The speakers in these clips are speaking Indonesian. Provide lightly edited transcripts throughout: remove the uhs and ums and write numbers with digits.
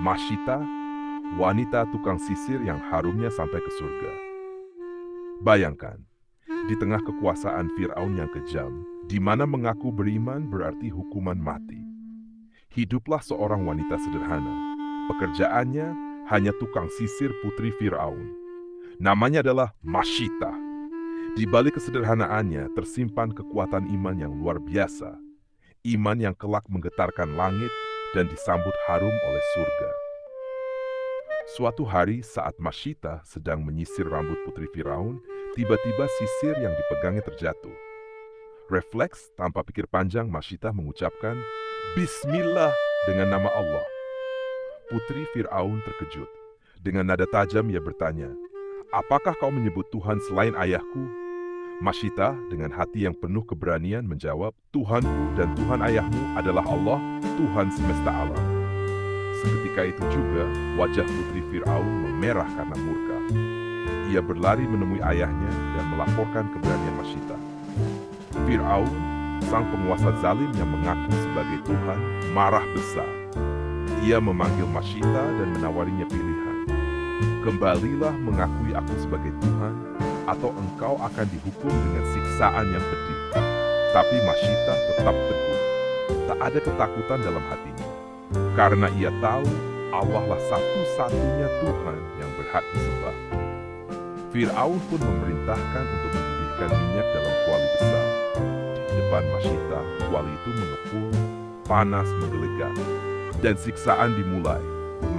Masyita, wanita tukang sisir yang harumnya sampai ke surga. Bayangkan, di tengah kekuasaan Firaun yang kejam, di mana mengaku beriman berarti hukuman mati, hiduplah seorang wanita sederhana. Pekerjaannya hanya tukang sisir putri Firaun. Namanya adalah Masyita. Di balik kesederhanaannya tersimpan kekuatan iman yang luar biasa. Iman yang kelak menggetarkan langit dan disambut harum oleh surga. Suatu hari saat Masyita sedang menyisir rambut putri Firaun, tiba-tiba sisir yang dipegangnya terjatuh. Refleks tanpa pikir panjang, Masyita mengucapkan, "Bismillah," dengan nama Allah. Putri Firaun terkejut. Dengan nada tajam ia bertanya, "Apakah kau menyebut Tuhan selain ayahku?" Masyita dengan hati yang penuh keberanian menjawab, "Tuhanku dan Tuhan ayahmu adalah Allah, Tuhan semesta alam." Seketika itu juga wajah putri Firaun memerah karena murka. Ia berlari menemui ayahnya dan melaporkan keberanian Masyita. Firaun, sang penguasa zalim yang mengaku sebagai Tuhan, marah besar. Ia memanggil Masyita dan menawarinya pilihan. "Kembalilah mengakui aku sebagai Tuhan, atau engkau akan dihukum dengan siksaan yang pedih." Tapi Masyita tetap teguh. Tak ada ketakutan dalam hatinya. Karena ia tahu Allah lah satu-satunya Tuhan yang berhak disembah. Firaun pun memerintahkan untuk mendidihkan minyak dalam kuali besar. Di depan Masyita, kuali itu mengepul, panas menggelegar. Dan siksaan dimulai.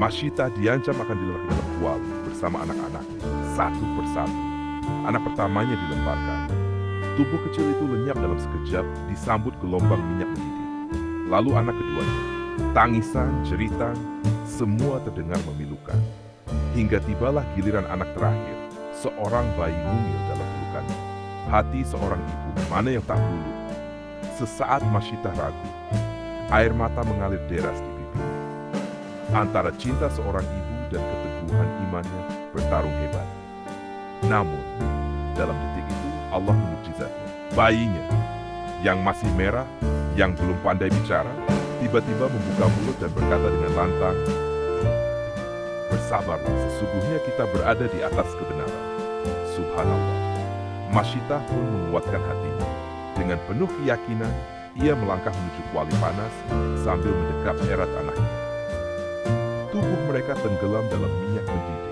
Masyita diancam akan diletakkan dalam kuali bersama anak-anaknya, satu persatu. Anak pertamanya dilemparkan. Tubuh kecil itu lenyap dalam sekejap, disambut gelombang minyak mendidih. Lalu anak keduanya. Tangisan, jeritan, semua terdengar memilukan. Hingga tibalah giliran anak terakhir, seorang bayi mungil dalam pelukannya. Hati seorang ibu, mana yang tak luluh. Sesaat Masyita ragu, air mata mengalir deras di bibirnya. Antara cinta seorang ibu dan keteguhan imannya bertarung hebat. Namun, dalam detik itu Allah memukjizatnya. Bayinya, yang masih merah, yang belum pandai bicara, tiba-tiba membuka mulut dan berkata dengan lantang, "Bersabarlah, sesungguhnya kita berada di atas kebenaran." Subhanallah. Masyita pun menguatkan hatinya. Dengan penuh keyakinan, ia melangkah menuju kuali panas sambil mendekap erat anaknya. Tubuh mereka tenggelam dalam minyak mendidih.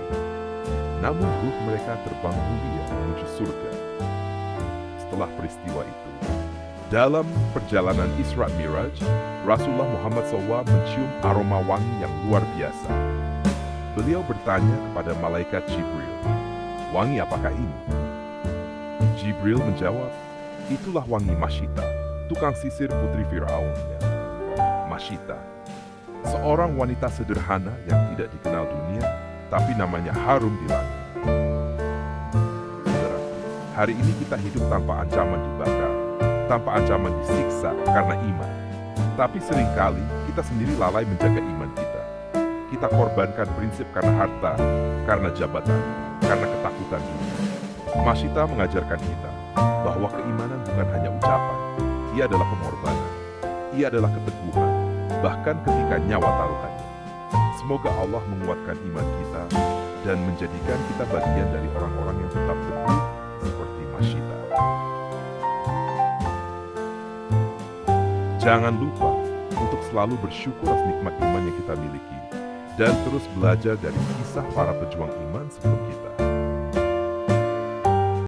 Namun ruh mereka terbang mulia menuju surga. Setelah peristiwa itu, dalam perjalanan Isra Miraj, Rasulullah Muhammad SAW mencium aroma wangi yang luar biasa. Beliau bertanya kepada malaikat Jibril, "Wangi apakah ini?" Jibril menjawab, "Itulah wangi Masyita, tukang sisir putri Firaunnya." Masyita, seorang wanita sederhana yang tidak dikenal dunia, tapi namanya harum di langit. Saudara, hari ini kita hidup tanpa ancaman dibakar, tanpa ancaman disiksa karena iman. Tapi seringkali kita sendiri lalai menjaga iman kita. Kita korbankan prinsip karena harta, karena jabatan, karena ketakutan dunia. Masyita mengajarkan kita bahwa keimanan bukan hanya ucapan, ia adalah pengorbanan, ia adalah keteguhan, bahkan ketika nyawa taruhannya. Semoga Allah menguatkan iman kita dan menjadikan kita bagian dari orang-orang yang tetap teguh seperti Masyita. Jangan lupa untuk selalu bersyukur atas nikmat iman yang kita miliki dan terus belajar dari kisah para pejuang iman sebelum kita.